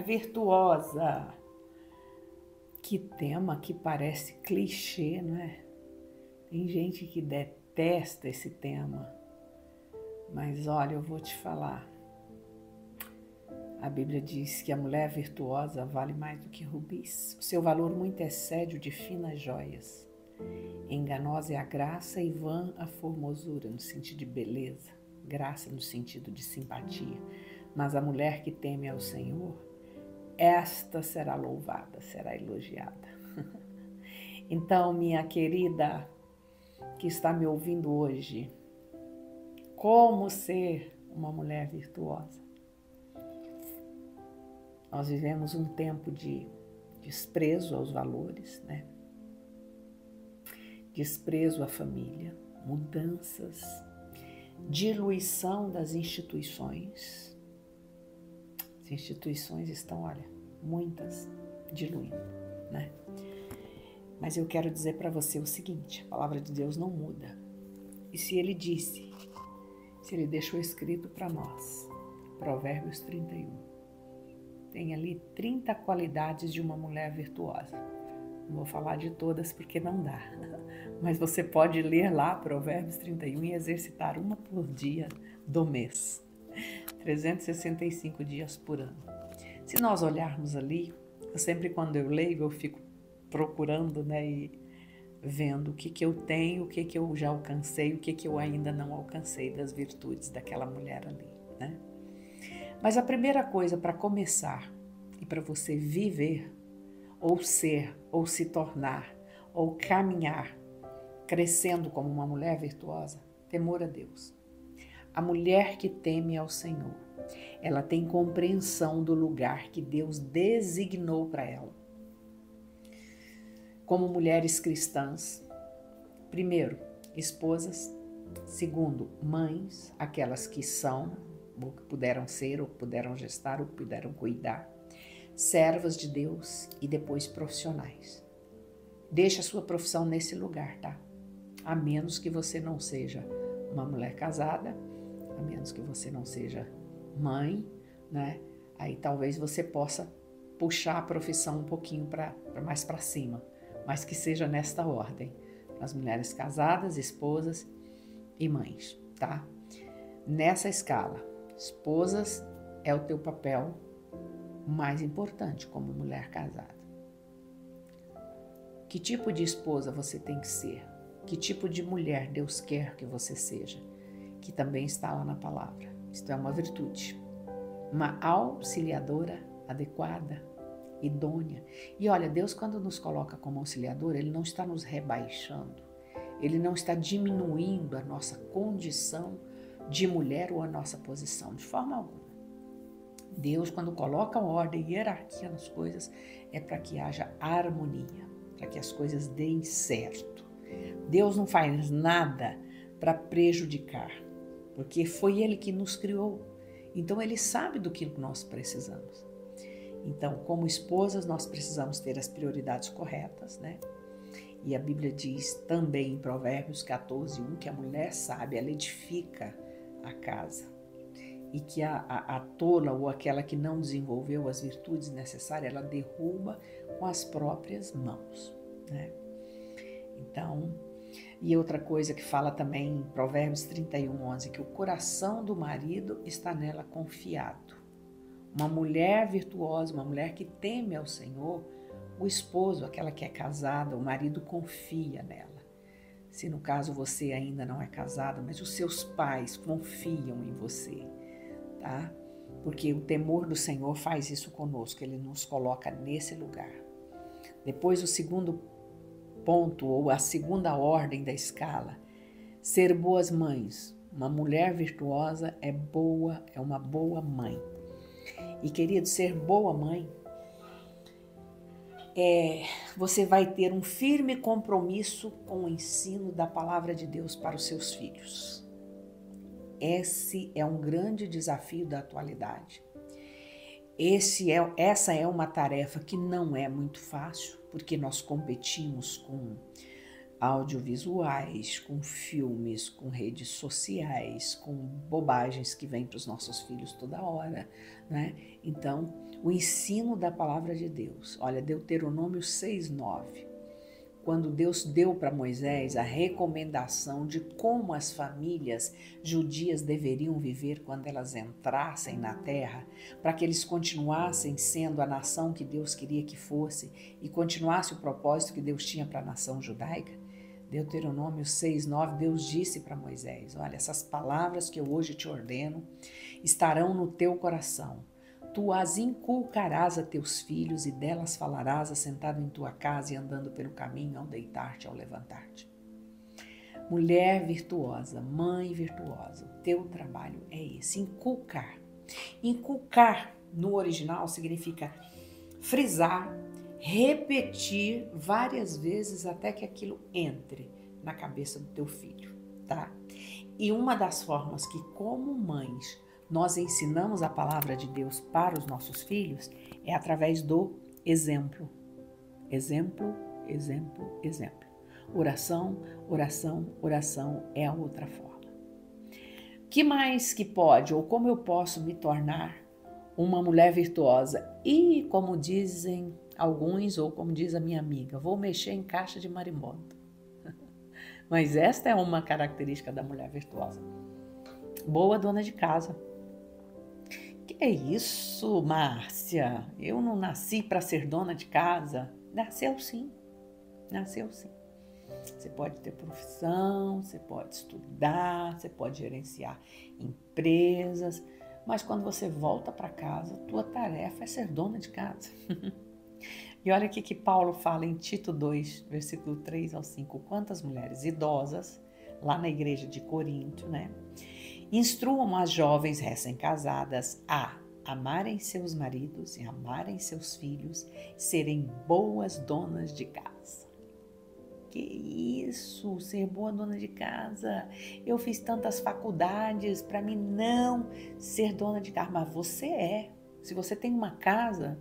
virtuosa. Que tema que parece clichê, não é? Tem gente que detesta esse tema. Mas olha, eu vou te falar. A Bíblia diz que a mulher virtuosa vale mais do que rubis. O seu valor muito excede o de finas joias. Enganosa é a graça e vã a formosura, no sentido de beleza. Graça no sentido de simpatia. Mas a mulher que teme ao Senhor, esta será louvada, será elogiada. Então, minha querida que está me ouvindo hoje, como ser uma mulher virtuosa? Nós vivemos um tempo de desprezo aos valores, né? Desprezo à família, mudanças, diluição das instituições. As instituições estão, olha, muitas diluindo, né? Mas eu quero dizer para você o seguinte, a palavra de Deus não muda. E se ele disse, se ele deixou escrito para nós, Provérbios 31, tem ali 30 qualidades de uma mulher virtuosa. Não vou falar de todas porque não dá, mas você pode ler lá Provérbios 31 e exercitar uma por dia do mês, 365 dias por ano. Se nós olharmos ali, quando eu leio, eu fico procurando, né, e vendo o que eu tenho, o que eu já alcancei, o que eu ainda não alcancei das virtudes daquela mulher ali, né? Mas a primeira coisa para começar e para você viver, ou ser, ou se tornar, ou caminhar, crescendo como uma mulher virtuosa, temor a Deus. A mulher que teme ao Senhor, ela tem compreensão do lugar que Deus designou para ela. Como mulheres cristãs, primeiro, esposas, segundo, mães, aquelas que são, ou que puderam ser, ou que puderam gestar, ou que puderam cuidar, servas de Deus e depois profissionais. Deixa a sua profissão nesse lugar, tá? A menos que você não seja uma mulher casada, a menos que você não seja mãe, né? Aí talvez você possa puxar a profissão um pouquinho mais para cima, mas que seja nesta ordem, as mulheres casadas, esposas e mães, tá? Nessa escala, esposas é o teu papel mais importante como mulher casada. Que tipo de esposa você tem que ser? Que tipo de mulher Deus quer que você seja? Que também está lá na palavra. Isto é uma virtude. Uma auxiliadora adequada, idônea. E olha, Deus quando nos coloca como auxiliadora, Ele não está nos rebaixando. Ele não está diminuindo a nossa condição de mulher ou a nossa posição, de forma alguma. Deus, quando coloca ordem e hierarquia nas coisas, é para que haja harmonia, para que as coisas deem certo. Deus não faz nada para prejudicar, porque foi Ele que nos criou. Então, Ele sabe do que nós precisamos. Então, como esposas, nós precisamos ter as prioridades corretas, né? E a Bíblia diz também em Provérbios 14:1 que a mulher sábia, ela edifica a casa. E que a tola ou aquela que não desenvolveu as virtudes necessárias, ela derruba com as próprias mãos, né? Então, e outra coisa que fala também em Provérbios 31:11, que o coração do marido está nela confiado. Uma mulher virtuosa, uma mulher que teme ao Senhor, o esposo, aquela que é casada, o marido confia nela. Se no caso você ainda não é casada, mas os seus pais confiam em você, tá? Porque o temor do Senhor faz isso conosco, Ele nos coloca nesse lugar. Depois o segundo ponto, ou a segunda ordem da escala, ser boas mães. Uma mulher virtuosa é boa, é uma boa mãe. E querido, ser boa mãe, você vai ter um firme compromisso com o ensino da palavra de Deus para os seus filhos. Esse é um grande desafio da atualidade. Essa é uma tarefa que não é muito fácil, porque nós competimos com audiovisuais, com filmes, com redes sociais, com bobagens que vêm para os nossos filhos toda hora, né? Então, o ensino da palavra de Deus. Olha, Deuteronômio 6:9. Quando Deus deu para Moisés a recomendação de como as famílias judias deveriam viver quando elas entrassem na terra, para que eles continuassem sendo a nação que Deus queria que fosse e continuasse o propósito que Deus tinha para a nação judaica, Deuteronômio 6:9, Deus disse para Moisés: olha, essas palavras que eu hoje te ordeno estarão no teu coração. Tu as inculcarás a teus filhos e delas falarás assentado em tua casa e andando pelo caminho ao deitar-te, ao levantar-te. Mulher virtuosa, mãe virtuosa, o teu trabalho é esse, inculcar. Inculcar no original significa frisar, repetir várias vezes até que aquilo entre na cabeça do teu filho, tá? E uma das formas que, como mães, nós ensinamos a palavra de Deus para os nossos filhos é através do exemplo. Exemplo, exemplo, exemplo. Oração, oração, oração é a outra forma. Que mais que pode, ou como eu posso me tornar uma mulher virtuosa? E como dizem alguns, ou como diz a minha amiga, vou mexer em caixa de marimbondo. Mas esta é uma característica da mulher virtuosa. Boa dona de casa. Que é isso, Márcia? Eu não nasci para ser dona de casa. Nasceu sim, nasceu sim. Você pode ter profissão, você pode estudar, você pode gerenciar empresas, mas quando você volta para casa, tua tarefa é ser dona de casa. E olha o que Paulo fala em Tito 2, versículo 3 ao 5. Quantas mulheres idosas, lá na igreja de Corinto, né? Instruam as jovens recém-casadas a amarem seus maridos e amarem seus filhos, serem boas donas de casa. Que isso, ser boa dona de casa. Eu fiz tantas faculdades para mim não ser dona de casa, mas você é. Se você tem uma casa,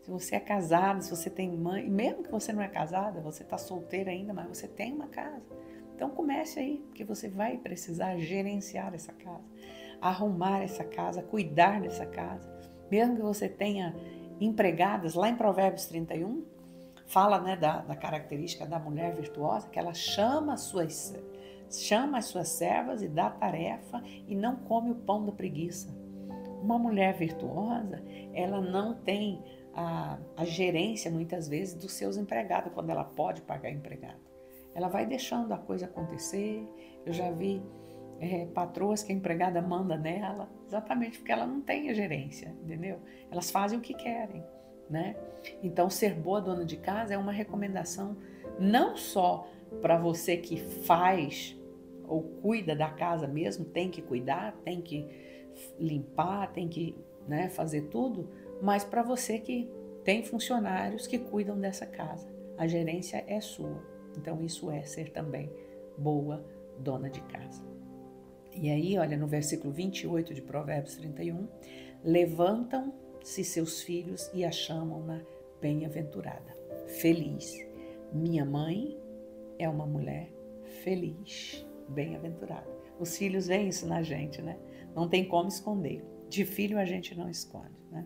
se você é casada, se você tem mãe, mesmo que você não é casada, você está solteira ainda, mas você tem uma casa. Então comece aí, porque você vai precisar gerenciar essa casa, arrumar essa casa, cuidar dessa casa. Mesmo que você tenha empregadas, lá em Provérbios 31, fala, né, da característica da mulher virtuosa, que ela chama as suas servas e dá tarefa e não come o pão da preguiça. Uma mulher virtuosa, ela não tem a gerência, muitas vezes, dos seus empregados, quando ela pode pagar empregado. Ela vai deixando a coisa acontecer. Eu já vi patroas que a empregada manda nela, exatamente porque ela não tem a gerência, entendeu? Elas fazem o que querem, né? Então, ser boa dona de casa é uma recomendação não só para você que faz ou cuida da casa mesmo, tem que cuidar, tem que limpar, tem que, né, fazer tudo, mas para você que tem funcionários que cuidam dessa casa. A gerência é sua. Então, isso é ser também boa dona de casa. E aí, olha, no versículo 28 de Provérbios 31, levantam-se seus filhos e a chamam-na bem-aventurada, feliz. Minha mãe é uma mulher feliz, bem-aventurada. Os filhos veem isso na gente, né? Não tem como esconder. De filho a gente não esconde, né?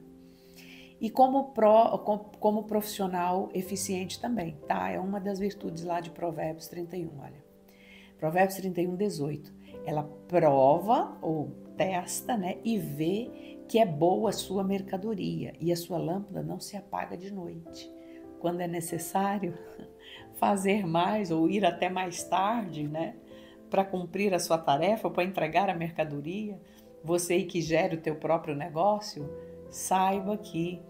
E como profissional eficiente também, tá? É uma das virtudes lá de Provérbios 31, olha. Provérbios 31, 18. Ela prova ou testa, né? E vê que é boa a sua mercadoria e a sua lâmpada não se apaga de noite. Quando é necessário fazer mais ou ir até mais tarde, né? Para cumprir a sua tarefa, para entregar a mercadoria, você que gere o teu próprio negócio, saiba que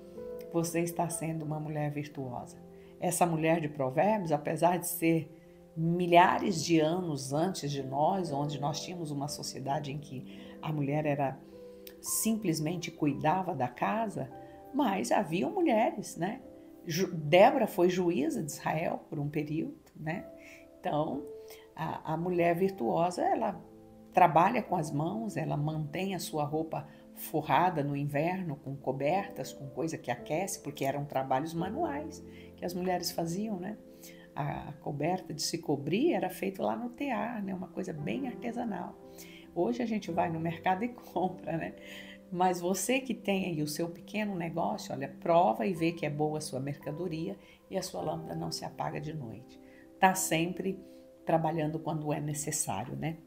você está sendo uma mulher virtuosa. Essa mulher de Provérbios, apesar de ser milhares de anos antes de nós, onde nós tínhamos uma sociedade em que a mulher era simplesmente cuidava da casa, mas haviam mulheres, né? Débora foi juíza de Israel por um período, né? Então, a mulher virtuosa, ela trabalha com as mãos, ela mantém a sua roupa forrada no inverno, com cobertas, com coisa que aquece, porque eram trabalhos manuais que as mulheres faziam, né? a coberta de se cobrir era feito lá no tear, né? Uma coisa bem artesanal. Hoje a gente vai no mercado e compra, né? Mas você que tem aí o seu pequeno negócio, olha, prova e vê que é boa a sua mercadoria e a sua lâmpada não se apaga de noite. Tá sempre trabalhando quando é necessário, né?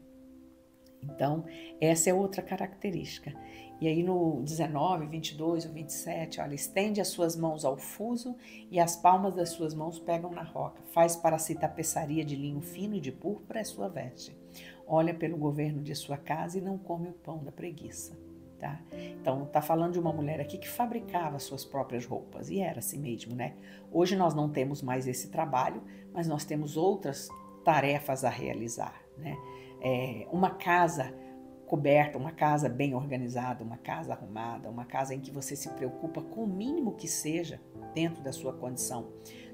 Então, essa é outra característica. E aí no 19, 22 ou 27, olha, estende as suas mãos ao fuso e as palmas das suas mãos pegam na roca. Faz para si tapeçaria de linho fino e de púrpura é sua veste. Olha pelo governo de sua casa e não come o pão da preguiça. Tá? Então, tá falando de uma mulher aqui que fabricava suas próprias roupas, e era assim mesmo, né? Hoje nós não temos mais esse trabalho, mas nós temos outras tarefas a realizar, né? Uma casa coberta, uma casa bem organizada, uma casa arrumada, uma casa em que você se preocupa com o mínimo que seja dentro da sua condição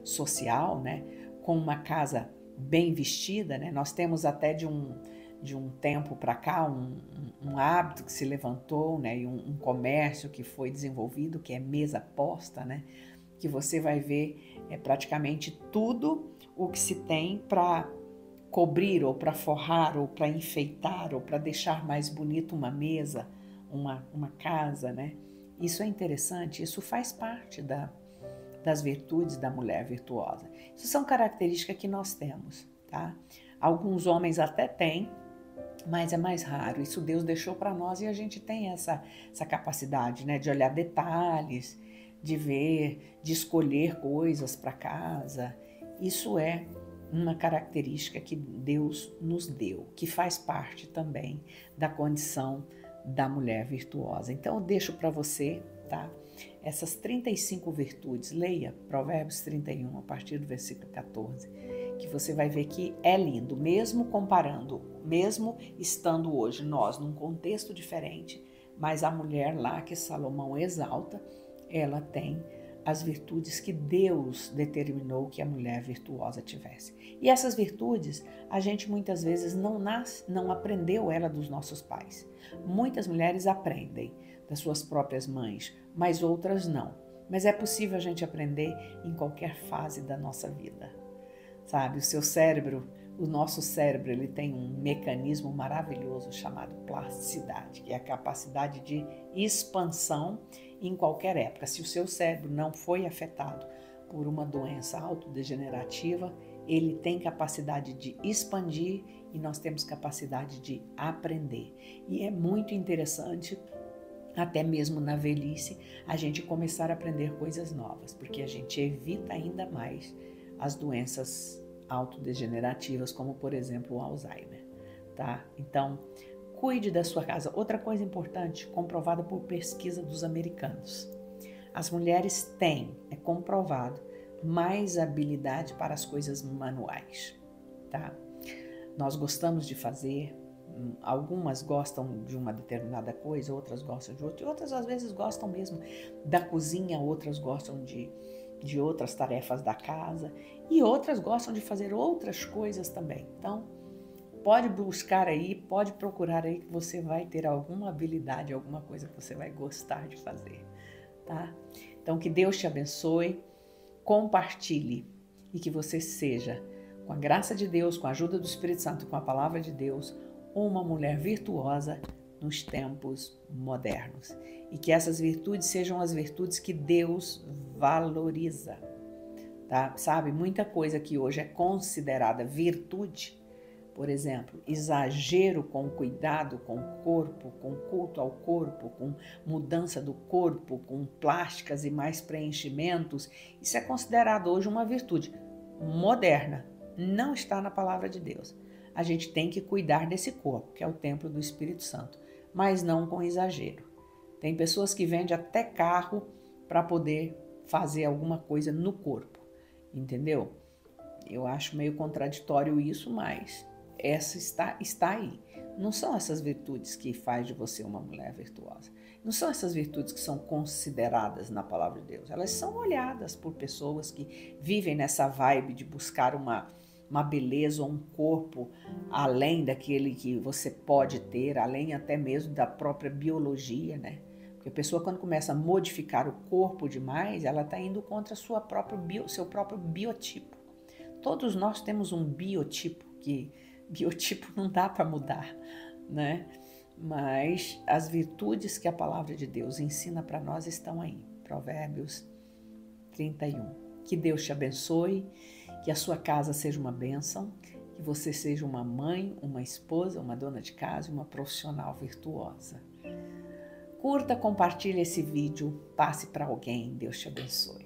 social, né? Com uma casa bem vestida, né? Nós temos até de um tempo para cá um hábito que se levantou, né? E um comércio que foi desenvolvido, que é mesa posta, né? Que você vai ver praticamente tudo o que se tem para cobrir ou para forrar ou para enfeitar ou para deixar mais bonito uma mesa, uma casa, né? Isso é interessante, isso faz parte das virtudes da mulher virtuosa. Isso são características que nós temos, tá? Alguns homens até têm, mas é mais raro. Isso Deus deixou para nós e a gente tem essa capacidade, né? De olhar detalhes, de ver, de escolher coisas para casa. Isso é uma característica que Deus nos deu, que faz parte também da condição da mulher virtuosa. Então eu deixo para você, tá? Essas 35 virtudes, leia Provérbios 31 a partir do versículo 14, que você vai ver que é lindo, mesmo comparando, mesmo estando hoje nós num contexto diferente, mas a mulher lá que Salomão exalta, ela tem as virtudes que Deus determinou que a mulher virtuosa tivesse. E essas virtudes, a gente muitas vezes não aprendeu ela dos nossos pais. Muitas mulheres aprendem das suas próprias mães, mas outras não. Mas é possível a gente aprender em qualquer fase da nossa vida. Sabe, o nosso cérebro, ele tem um mecanismo maravilhoso chamado plasticidade, que é a capacidade de expansão em qualquer época. Se o seu cérebro não foi afetado por uma doença autodegenerativa, ele tem capacidade de expandir e nós temos capacidade de aprender. E é muito interessante, até mesmo na velhice, a gente começar a aprender coisas novas, porque a gente evita ainda mais as doenças autodegenerativas, como por exemplo o Alzheimer, tá? Então, cuide da sua casa. Outra coisa importante, comprovada por pesquisa dos americanos, as mulheres têm, é comprovado, mais habilidade para as coisas manuais, tá? Nós gostamos de fazer, algumas gostam de uma determinada coisa, outras gostam de outra, e outras às vezes gostam mesmo da cozinha, outras gostam de outras tarefas da casa e outras gostam de fazer outras coisas também. Então, pode buscar aí, pode procurar aí que você vai ter alguma habilidade, alguma coisa que você vai gostar de fazer, tá? Então, que Deus te abençoe, compartilhe e que você seja, com a graça de Deus, com a ajuda do Espírito Santo, com a palavra de Deus, uma mulher virtuosa nos tempos modernos. E que essas virtudes sejam as virtudes que Deus valoriza, tá? Sabe, muita coisa que hoje é considerada virtude, por exemplo, exagero com cuidado com o corpo, com culto ao corpo, com mudança do corpo, com plásticas e mais preenchimentos, isso é considerado hoje uma virtude moderna, não está na palavra de Deus. A gente tem que cuidar desse corpo, que é o templo do Espírito Santo, mas não com exagero. Tem pessoas que vendem até carro para poder fazer alguma coisa no corpo, entendeu? Eu acho meio contraditório isso, mas essa está aí. Não são essas virtudes que faz de você uma mulher virtuosa. Não são essas virtudes que são consideradas na palavra de Deus. Elas são olhadas por pessoas que vivem nessa vibe de buscar uma beleza ou um corpo além daquele que você pode ter, além até mesmo da própria biologia, né? Porque a pessoa, quando começa a modificar o corpo demais, ela está indo contra seu próprio biotipo. Todos nós temos um biotipo, que biotipo não dá para mudar, né? Mas as virtudes que a palavra de Deus ensina para nós estão aí. Provérbios 31. Que Deus te abençoe, que a sua casa seja uma bênção, que você seja uma mãe, uma esposa, uma dona de casa, uma profissional virtuosa. Curta, compartilhe esse vídeo, passe para alguém. Deus te abençoe.